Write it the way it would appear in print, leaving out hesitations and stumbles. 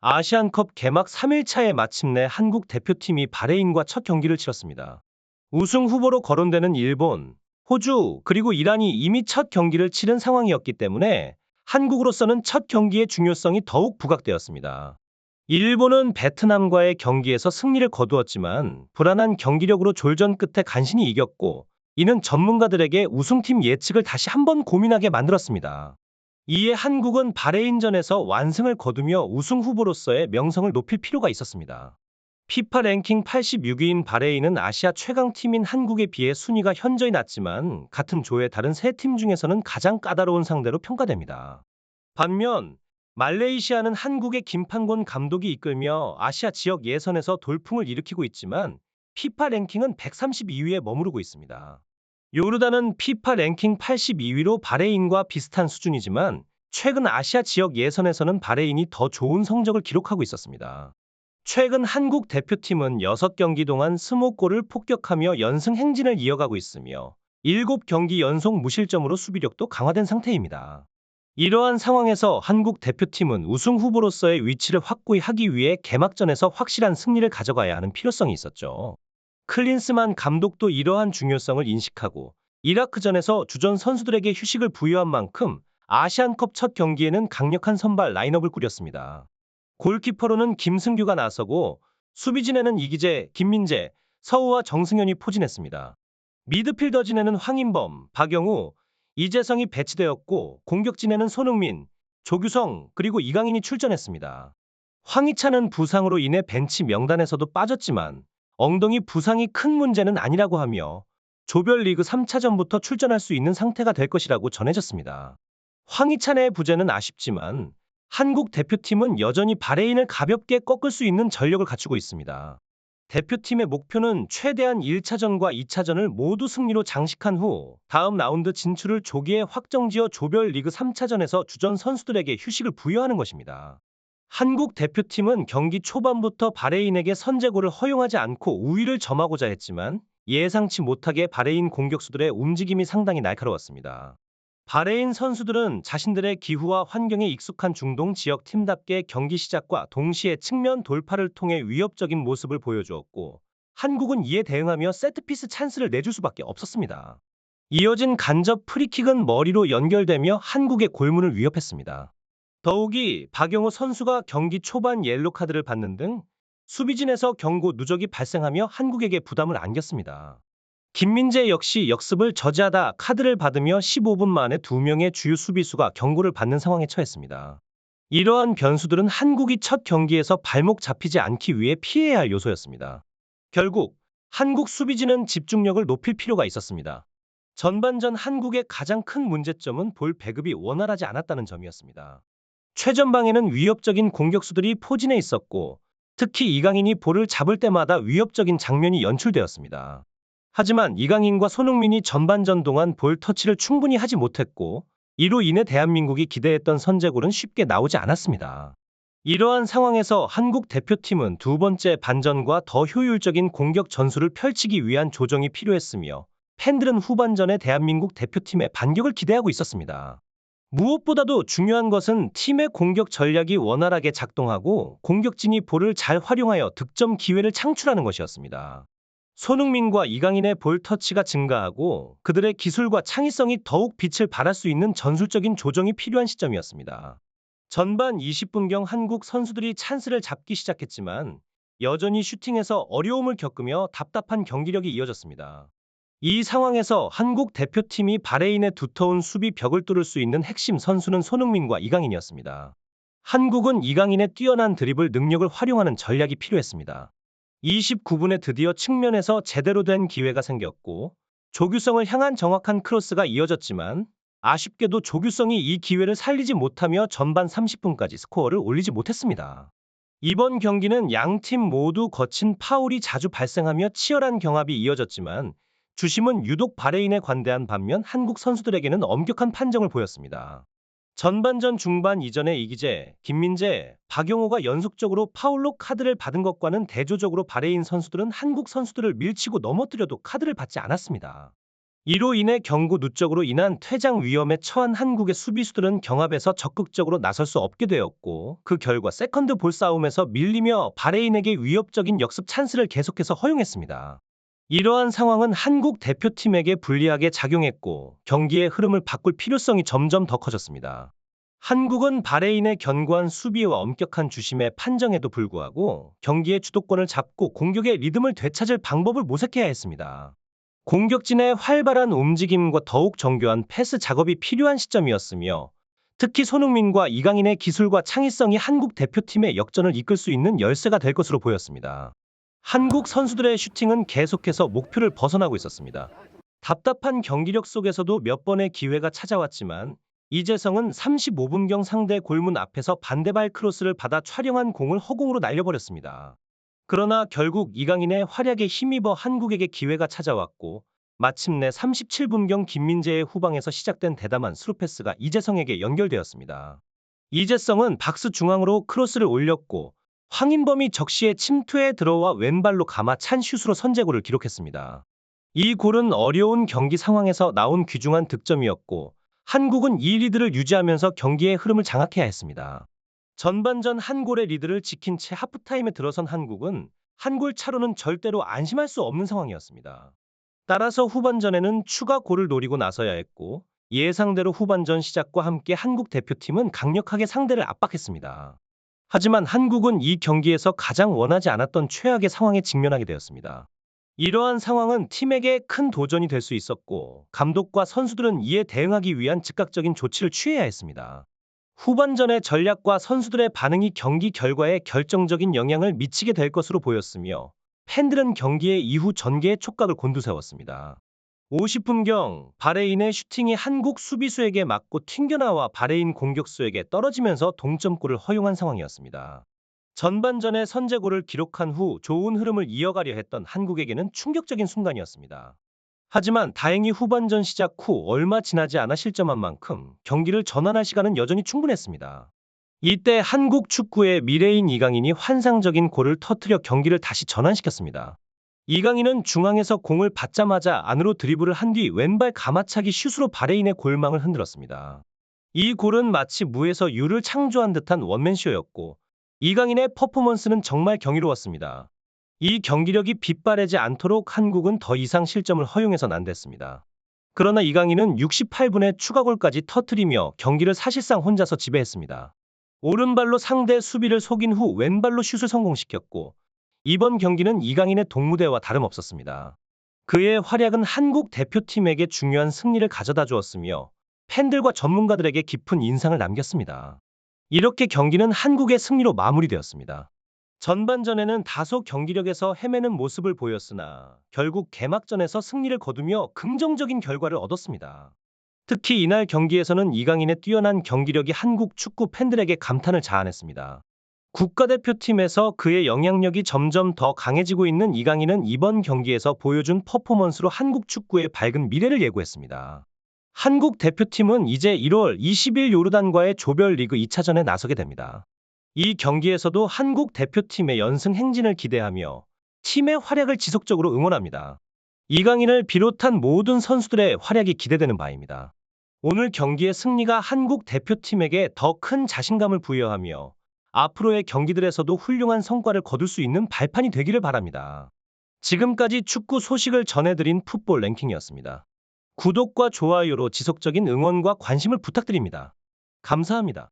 아시안컵 개막 3일차에 마침내 한국 대표팀이 바레인과 첫 경기를 치렀습니다. 우승 후보로 거론되는 일본, 호주, 그리고 이란이 이미 첫 경기를 치른 상황이었기 때문에 한국으로서는 첫 경기의 중요성이 더욱 부각되었습니다. 일본은 베트남과의 경기에서 승리를 거두었지만 불안한 경기력으로 졸전 끝에 간신히 이겼고, 이는 전문가들에게 우승팀 예측을 다시 한번 고민하게 만들었습니다. 이에 한국은 바레인전에서 완승을 거두며 우승 후보로서의 명성을 높일 필요가 있었습니다. 피파 랭킹 86위인 바레인은 아시아 최강팀인 한국에 비해 순위가 현저히 낮지만 같은 조의 다른 세 팀 중에서는 가장 까다로운 상대로 평가됩니다. 반면 말레이시아는 한국의 김판곤 감독이 이끌며 아시아 지역 예선에서 돌풍을 일으키고 있지만 피파 랭킹은 132위에 머무르고 있습니다. 요르단은 피파 랭킹 82위로 바레인과 비슷한 수준이지만 최근 아시아 지역 예선에서는 바레인이 더 좋은 성적을 기록하고 있었습니다. 최근 한국 대표팀은 6경기 동안 20골을 폭격하며 연승 행진을 이어가고 있으며 7경기 연속 무실점으로 수비력도 강화된 상태입니다. 이러한 상황에서 한국 대표팀은 우승 후보로서의 위치를 확고히 하기 위해 개막전에서 확실한 승리를 가져가야 하는 필요성이 있었죠. 클린스만 감독도 이러한 중요성을 인식하고 이라크전에서 주전 선수들에게 휴식을 부여한 만큼 아시안컵 첫 경기에는 강력한 선발 라인업을 꾸렸습니다. 골키퍼로는 김승규가 나서고 수비진에는 이기재, 김민재, 서우와 정승현이 포진했습니다. 미드필더진에는 황인범, 박영우, 이재성이 배치되었고 공격진에는 손흥민, 조규성 그리고 이강인이 출전했습니다. 황희찬은 부상으로 인해 벤치 명단에서도 빠졌지만 엉덩이 부상이 큰 문제는 아니라고 하며 조별리그 3차전부터 출전할 수 있는 상태가 될 것이라고 전해졌습니다. 황희찬의 부재는 아쉽지만 한국 대표팀은 여전히 바레인을 가볍게 꺾을 수 있는 전력을 갖추고 있습니다. 대표팀의 목표는 최대한 1차전과 2차전을 모두 승리로 장식한 후 다음 라운드 진출을 조기에 확정지어 조별리그 3차전에서 주전 선수들에게 휴식을 부여하는 것입니다. 한국 대표팀은 경기 초반부터 바레인에게 선제골을 허용하지 않고 우위를 점하고자 했지만 예상치 못하게 바레인 공격수들의 움직임이 상당히 날카로웠습니다. 바레인 선수들은 자신들의 기후와 환경에 익숙한 중동 지역 팀답게 경기 시작과 동시에 측면 돌파를 통해 위협적인 모습을 보여주었고, 한국은 이에 대응하며 세트피스 찬스를 내줄 수밖에 없었습니다. 이어진 간접 프리킥은 머리로 연결되며 한국의 골문을 위협했습니다. 더욱이 박영호 선수가 경기 초반 옐로카드를 받는 등 수비진에서 경고 누적이 발생하며 한국에게 부담을 안겼습니다. 김민재 역시 역습을 저지하다 카드를 받으며 15분 만에 2명의 주요 수비수가 경고를 받는 상황에 처했습니다. 이러한 변수들은 한국이 첫 경기에서 발목 잡히지 않기 위해 피해야 할 요소였습니다. 결국 한국 수비진은 집중력을 높일 필요가 있었습니다. 전반전 한국의 가장 큰 문제점은 볼 배급이 원활하지 않았다는 점이었습니다. 최전방에는 위협적인 공격수들이 포진해 있었고 특히 이강인이 볼을 잡을 때마다 위협적인 장면이 연출되었습니다. 하지만 이강인과 손흥민이 전반전 동안 볼 터치를 충분히 하지 못했고 이로 인해 대한민국이 기대했던 선제골은 쉽게 나오지 않았습니다. 이러한 상황에서 한국 대표팀은 두 번째 반전과 더 효율적인 공격 전술을 펼치기 위한 조정이 필요했으며 팬들은 후반전에 대한민국 대표팀의 반격을 기대하고 있었습니다. 무엇보다도 중요한 것은 팀의 공격 전략이 원활하게 작동하고 공격진이 볼을 잘 활용하여 득점 기회를 창출하는 것이었습니다. 손흥민과 이강인의 볼 터치가 증가하고 그들의 기술과 창의성이 더욱 빛을 발할 수 있는 전술적인 조정이 필요한 시점이었습니다. 전반 20분경 한국 선수들이 찬스를 잡기 시작했지만 여전히 슈팅에서 어려움을 겪으며 답답한 경기력이 이어졌습니다. 이 상황에서 한국 대표팀이 바레인의 두터운 수비 벽을 뚫을 수 있는 핵심 선수는 손흥민과 이강인이었습니다. 한국은 이강인의 뛰어난 드리블 능력을 활용하는 전략이 필요했습니다. 29분에 드디어 측면에서 제대로 된 기회가 생겼고 조규성을 향한 정확한 크로스가 이어졌지만 아쉽게도 조규성이 이 기회를 살리지 못하며 전반 30분까지 스코어를 올리지 못했습니다. 이번 경기는 양팀 모두 거친 파울이 자주 발생하며 치열한 경합이 이어졌지만 주심은 유독 바레인에 관대한 반면 한국 선수들에게는 엄격한 판정을 보였습니다. 전반전 중반 이전에 이기재, 김민재, 박용호가 연속적으로 파울로 카드를 받은 것과는 대조적으로 바레인 선수들은 한국 선수들을 밀치고 넘어뜨려도 카드를 받지 않았습니다. 이로 인해 경고 누적으로 인한 퇴장 위험에 처한 한국의 수비수들은 경합에서 적극적으로 나설 수 없게 되었고, 그 결과 세컨드 볼 싸움에서 밀리며 바레인에게 위협적인 역습 찬스를 계속해서 허용했습니다. 이러한 상황은 한국 대표팀에게 불리하게 작용했고, 경기의 흐름을 바꿀 필요성이 점점 더 커졌습니다. 한국은 바레인의 견고한 수비와 엄격한 주심의 판정에도 불구하고 경기의 주도권을 잡고 공격의 리듬을 되찾을 방법을 모색해야 했습니다. 공격진의 활발한 움직임과 더욱 정교한 패스 작업이 필요한 시점이었으며, 특히 손흥민과 이강인의 기술과 창의성이 한국 대표팀의 역전을 이끌 수 있는 열쇠가 될 것으로 보였습니다. 한국 선수들의 슈팅은 계속해서 목표를 벗어나고 있었습니다. 답답한 경기력 속에서도 몇 번의 기회가 찾아왔지만, 이재성은 35분경 상대 골문 앞에서 반대발 크로스를 받아 촬영한 공을 허공으로 날려버렸습니다. 그러나 결국 이강인의 활약에 힘입어 한국에게 기회가 찾아왔고, 마침내 37분경 김민재의 후방에서 시작된 대담한 스루패스가 이재성에게 연결되었습니다. 이재성은 박스 중앙으로 크로스를 올렸고, 황인범이 적시에 침투에 들어와 왼발로 감아 찬 슛으로 선제골을 기록했습니다. 이 골은 어려운 경기 상황에서 나온 귀중한 득점이었고, 한국은 이 리드를 유지하면서 경기의 흐름을 장악해야 했습니다. 전반전 한 골의 리드를 지킨 채 하프타임에 들어선 한국은 한 골 차로는 절대로 안심할 수 없는 상황이었습니다. 따라서 후반전에는 추가 골을 노리고 나서야 했고, 예상대로 후반전 시작과 함께 한국 대표팀은 강력하게 상대를 압박했습니다. 하지만 한국은 이 경기에서 가장 원하지 않았던 최악의 상황에 직면하게 되었습니다. 이러한 상황은 팀에게 큰 도전이 될 수 있었고, 감독과 선수들은 이에 대응하기 위한 즉각적인 조치를 취해야 했습니다. 후반전의 전략과 선수들의 반응이 경기 결과에 결정적인 영향을 미치게 될 것으로 보였으며, 팬들은 경기의 이후 전개의 촉각을 곤두세웠습니다. 50분경 바레인의 슈팅이 한국 수비수에게 맞고 튕겨나와 바레인 공격수에게 떨어지면서 동점골을 허용한 상황이었습니다. 전반전에 선제골을 기록한 후 좋은 흐름을 이어가려 했던 한국에게는 충격적인 순간이었습니다. 하지만 다행히 후반전 시작 후 얼마 지나지 않아 실점한 만큼 경기를 전환할 시간은 여전히 충분했습니다. 이때 한국 축구의 미래인 이강인이 환상적인 골을 터뜨려 경기를 다시 전환시켰습니다. 이강인은 중앙에서 공을 받자마자 안으로 드리블을 한 뒤 왼발 가마차기 슛으로 바레인의 골망을 흔들었습니다. 이 골은 마치 무에서 유를 창조한 듯한 원맨쇼였고, 이강인의 퍼포먼스는 정말 경이로웠습니다. 이 경기력이 빗바래지 않도록 한국은 더 이상 실점을 허용해서는 안 됐습니다. 그러나 이강인은 68분에 추가골까지 터뜨리며 경기를 사실상 혼자서 지배했습니다. 오른발로 상대 수비를 속인 후 왼발로 슛을 성공시켰고, 이번 경기는 이강인의 동무대와 다름없었습니다. 그의 활약은 한국 대표팀에게 중요한 승리를 가져다 주었으며, 팬들과 전문가들에게 깊은 인상을 남겼습니다. 이렇게 경기는 한국의 승리로 마무리되었습니다. 전반전에는 다소 경기력에서 헤매는 모습을 보였으나 결국 개막전에서 승리를 거두며 긍정적인 결과를 얻었습니다. 특히 이날 경기에서는 이강인의 뛰어난 경기력이 한국 축구 팬들에게 감탄을 자아냈습니다. 국가대표팀에서 그의 영향력이 점점 더 강해지고 있는 이강인은 이번 경기에서 보여준 퍼포먼스로 한국 축구의 밝은 미래를 예고했습니다. 한국 대표팀은 이제 1월 20일 요르단과의 조별리그 2차전에 나서게 됩니다. 이 경기에서도 한국 대표팀의 연승 행진을 기대하며 팀의 활약을 지속적으로 응원합니다. 이강인을 비롯한 모든 선수들의 활약이 기대되는 바입니다. 오늘 경기의 승리가 한국 대표팀에게 더 큰 자신감을 부여하며 앞으로의 경기들에서도 훌륭한 성과를 거둘 수 있는 발판이 되기를 바랍니다. 지금까지 축구 소식을 전해드린 풋볼 랭킹이었습니다. 구독과 좋아요로 지속적인 응원과 관심을 부탁드립니다. 감사합니다.